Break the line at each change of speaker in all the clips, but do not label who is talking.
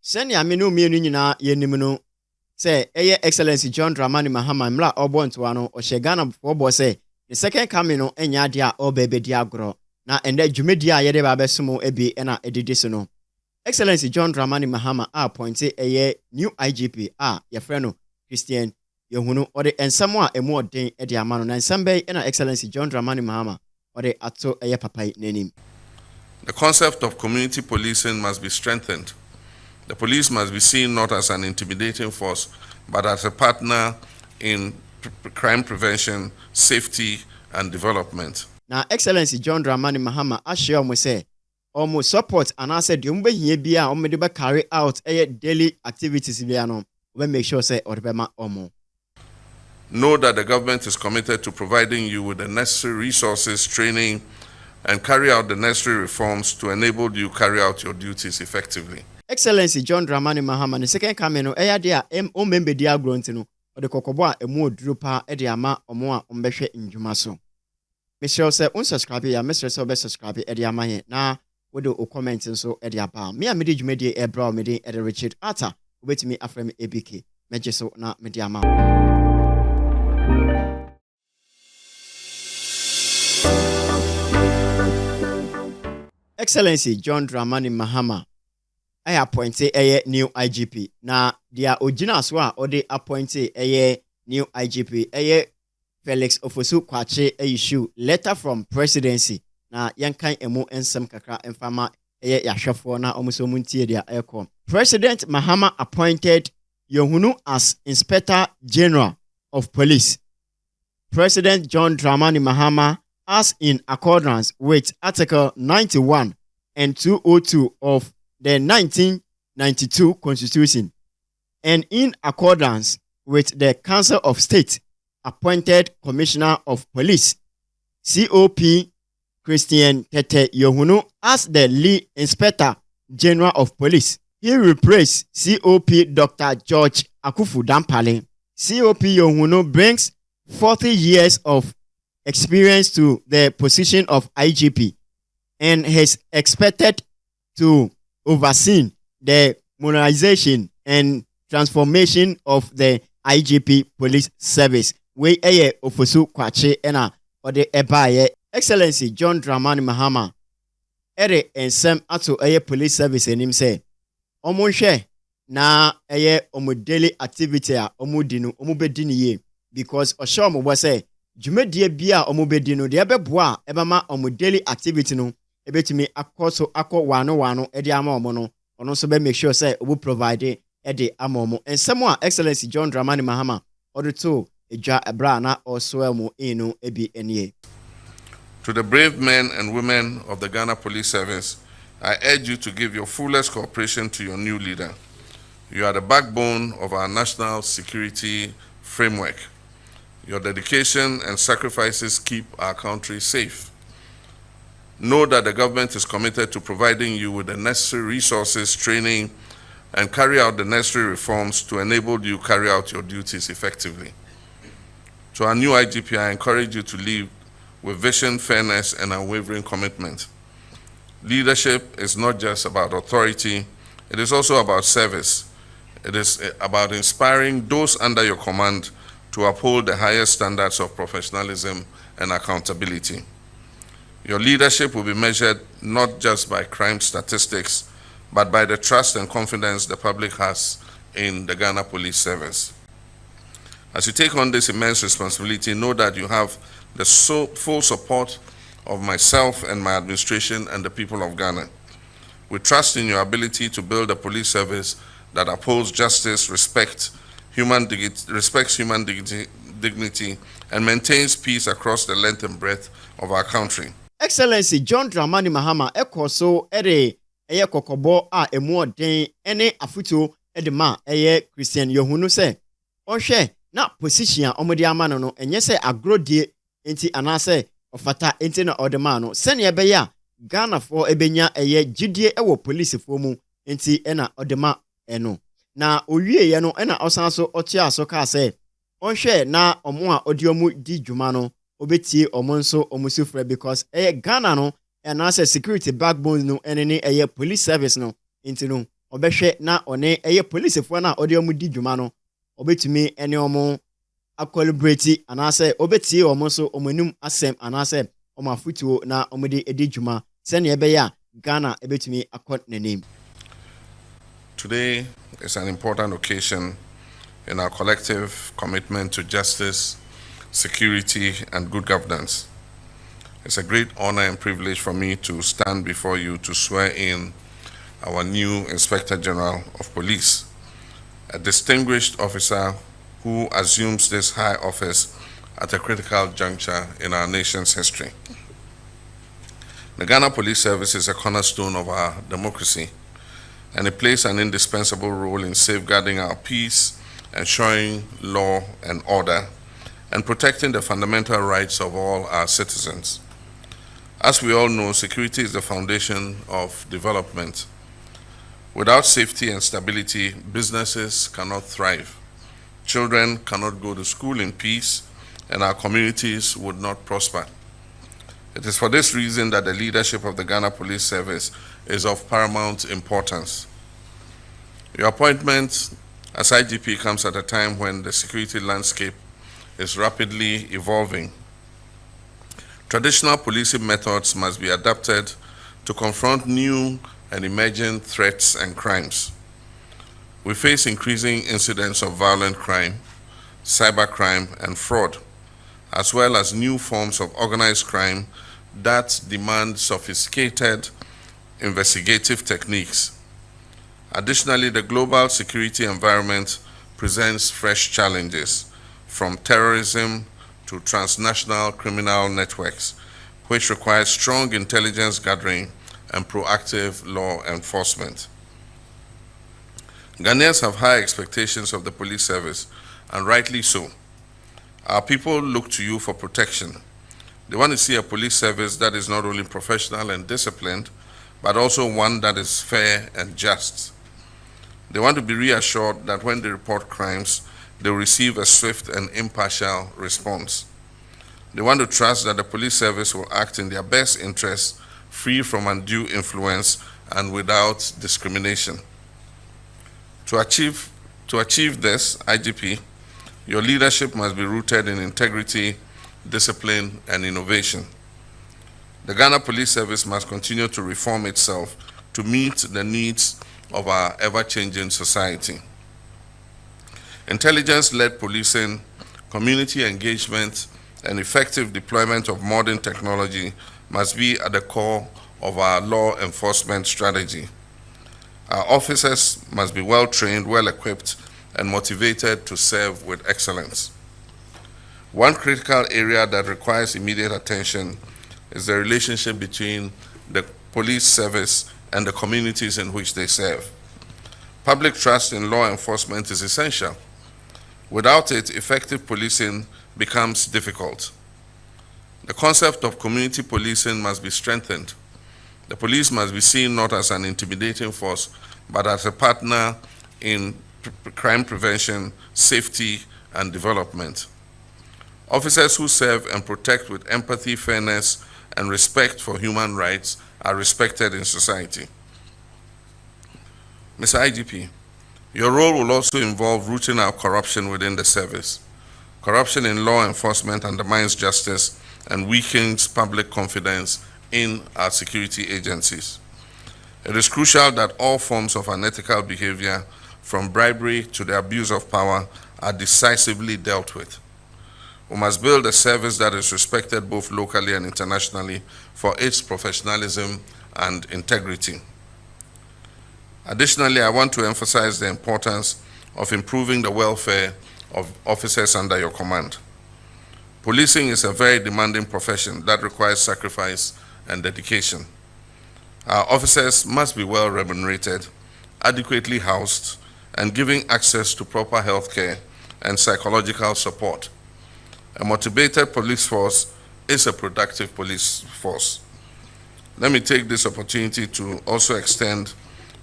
Send ya minu mienu nyina yenimunu say eye Excellency John Dramani Mahama mla obontoano o shegana before say the second coming no enya dia obebe dia agro na ende dwumedi a yede ba besumo ebi na edidi no. Excellency John Dramani Mahama appointed a new IGP your no Christian Yohuno or the ensamo a more den at the amano and Sunday and Excellency John Dramani Mahama or the ato a papa name.
The concept of community policing must be strengthened. The police must be seen not as an intimidating force, but as a partner in crime prevention, safety, and development.
Now, Excellency John Dramani Mahama assure me say, almost support and I said, you may carry out a daily activities we make sure say or omo.
Know that the government is committed to providing you with the necessary resources, training, and carry out the necessary reforms to enable you carry out your duties effectively.
Excellency John Dramani Mahama, the second coming no dia member dia grontino or the kokoboa a more drupa ediama or more umbeshe in Jumaso. Mr. Say unsubscribe ya Mr. So best subscribe ediama na wodo o comment so ediapa. Me a midi media e bra medi edi Richard Ata wait me afrem ABK. Mejeso na mediama. Excellency John Dramani Mahama I appointed a new IGP. Na dia ojina so or they appointed a new IGP. Felix Ofosu Kwache issue letter from presidency. Na yankan emu ensem kakra enfama yashafo na omuso muntie dia eko. President Mahama appointed Yohuno as Inspector General of Police. President John Dramani Mahama, as in accordance with Article 91 and 202 of the 1992 Constitution, and in accordance with the Council of State, appointed Commissioner of Police, COP Christian Tete Yohuno, as the lead Inspector General of Police. He replaced COP Dr. George Akufu Dampale. COP Yohuno brings 40 years of experience to the position of IGP and is expected to oversee the modernization and transformation of the IGP police service. We Ofosu Kwache ena ode ebaye Excellency John Dramani Mahama ere ensem ato police service enim say omonhwe na omo daily activity a omo dinu omo bedini ye because osho omo say dwumadie bia omo bedinu de ebeboa ebama omo daily activity no ebetumi akoso wano edi ama omo no ono so be make sure say obo provide edi ama omo ensemo a Excellency John Dramani Mahama oduto eja ebra na oswell mu inu ebi enie.
To the brave men and women of the Ghana Police Service, I urge you to give your fullest cooperation to your new leader. You are the backbone of our national security framework. Your dedication and sacrifices keep our country safe. Know that the government is committed to providing you with the necessary resources, training, and carry out the necessary reforms to enable you carry out your duties effectively. To our new IGP, I encourage you to lead with vision, fairness, and unwavering commitment. Leadership is not just about authority, it is also about service. It is about inspiring those under your command to uphold the highest standards of professionalism and accountability. Your leadership will be measured not just by crime statistics, but by the trust and confidence the public has in the Ghana Police Service. As you take on this immense responsibility, know that you have the full support of myself and my administration and the people of Ghana. We trust in your ability to build a police service that upholds justice, respects human dignity, and maintains peace across the length and breadth of our country.
Excellency John Dramani Mahama ekoso kokobo a emu den ene afuto edema Christian Yohuno se ohwe na position omodi amano no enye se agrodie enti anase ofata enti na odema no sene ebeya Ghana for ebenya gidie ewo police fo mu enti ena odema eno na owie ye no ena osanso otia so ka se ohwe na omo a odiomu di dwuma no obetie omonso omusufre because Ghana no and as a security backbone no enene police service no into no ɔbɛhwɛ na ɔne ɛyɛ policefoɔ na ɔde ɔmo di dwuma no ɔbɛtumi ɛne ɔmo akɔlibrate anaasɛ ɔbɛtie ɔmo so ɔmo anim asɛm anaasɛ ɔmo afotuo na ɔmo de edi dwuma sɛnea ɛbɛyɛ a Ghana ɛbɛtumi akɔ n'anim.
Today is an important occasion in our collective commitment to justice, security, and good governance. It's a great honor and privilege for me to stand before you to swear in our new Inspector General of Police, a distinguished officer who assumes this high office at a critical juncture in our nation's history. The Ghana Police Service is a cornerstone of our democracy, and it plays an indispensable role in safeguarding our peace, ensuring law and order, and protecting the fundamental rights of all our citizens. As we all know, security is the foundation of development. Without safety and stability, businesses cannot thrive, children cannot go to school in peace, and our communities would not prosper. It is for this reason that the leadership of the Ghana Police Service is of paramount importance. Your appointment as IGP comes at a time when the security landscape is rapidly evolving. Traditional policing methods must be adapted to confront new and emerging threats and crimes. We face increasing incidents of violent crime, cybercrime, and fraud, as well as new forms of organized crime that demand sophisticated investigative techniques. Additionally, the global security environment presents fresh challenges, from terrorism to transnational criminal networks, which require strong intelligence gathering and proactive law enforcement. Ghanaians have high expectations of the police service, and rightly so. Our people look to you for protection. They want to see a police service that is not only professional and disciplined, but also one that is fair and just. They want to be reassured that when they report crimes, they will receive a swift and impartial response. They want to trust that the police service will act in their best interests, free from undue influence and without discrimination. To achieve this, IGP, your leadership must be rooted in integrity, discipline, and innovation. The Ghana Police Service must continue to reform itself to meet the needs of our ever-changing society. Intelligence-led policing, community engagement, and effective deployment of modern technology must be at the core of our law enforcement strategy. Our officers must be well-trained, well-equipped, and motivated to serve with excellence. One critical area that requires immediate attention is the relationship between the police service and the communities in which they serve. Public trust in law enforcement is essential. Without it, effective policing becomes difficult. The concept of community policing must be strengthened. The police must be seen not as an intimidating force, but as a partner in crime prevention, safety, and development. Officers who serve and protect with empathy, fairness, and respect for human rights are respected in society. Mr. IGP, your role will also involve rooting out corruption within the service. Corruption in law enforcement undermines justice and weakens public confidence in our security agencies. It is crucial that all forms of unethical behavior, from bribery to the abuse of power, are decisively dealt with. We must build a service that is respected both locally and internationally for its professionalism and integrity. Additionally, I want to emphasize the importance of improving the welfare of officers under your command. Policing is a very demanding profession that requires sacrifice and dedication. Our officers must be well remunerated, adequately housed, and given access to proper health care and psychological support. A motivated police force is a productive police force. Let me take this opportunity to also extend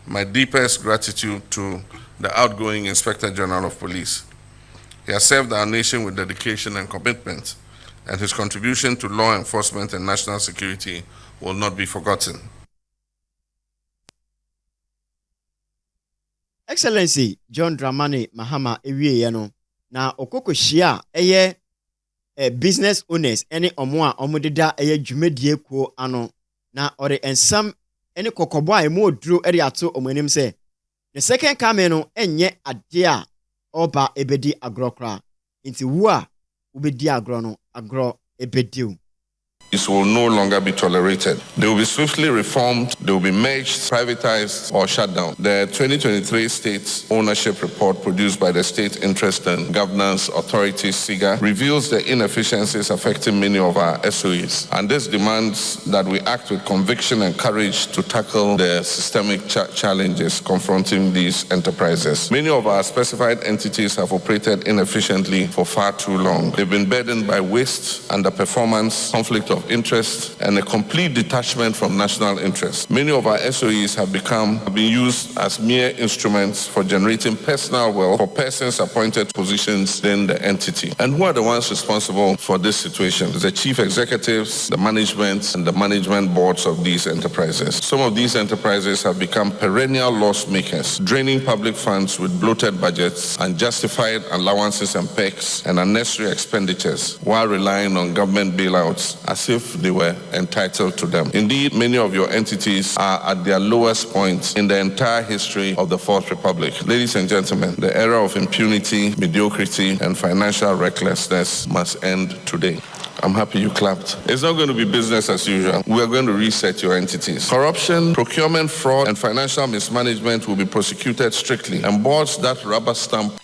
my deepest gratitude to the outgoing Inspector General of Police. He has served our nation with dedication and commitment, and his contribution to law enforcement and national security will not be forgotten.
Excellency John Dramani Mahama ewie no na okokohia business owners ene omo a omodeda dwumadie kuo ano na ore ensam ene kokobo a emu oduro ere ato omanim se the second coming no enye ade a oba ebedi agrokra nti wo a ubedi agro no agro ebediu.
This will no longer be tolerated. They will be swiftly reformed, they will be merged, privatized, or shut down. The 2023 State Ownership Report produced by the State Interest and Governance Authority, SIGA, reveals the inefficiencies affecting many of our SOEs. And this demands that we act with conviction and courage to tackle the systemic challenges confronting these enterprises. Many of our specified entities have operated inefficiently for far too long. They've been burdened by waste, underperformance, conflict of interest, and a complete detachment from national interest. Many of our SOEs have been used as mere instruments for generating personal wealth for persons appointed positions in the entity. And who are the ones responsible for this situation? The chief executives, the management, and the management boards of these enterprises. Some of these enterprises have become perennial loss makers, draining public funds with bloated budgets, unjustified allowances and perks, and unnecessary expenditures, while relying on government bailouts as if they were entitled to them. Indeed, many of your entities are at their lowest point in the entire history of the Fourth Republic. Ladies and gentlemen, the era of impunity, mediocrity, and financial recklessness must end today. I'm happy you clapped. It's not going to be business as usual. We're going to reset your entities. Corruption, procurement, fraud, and financial mismanagement will be prosecuted strictly, and boards that rubber stamp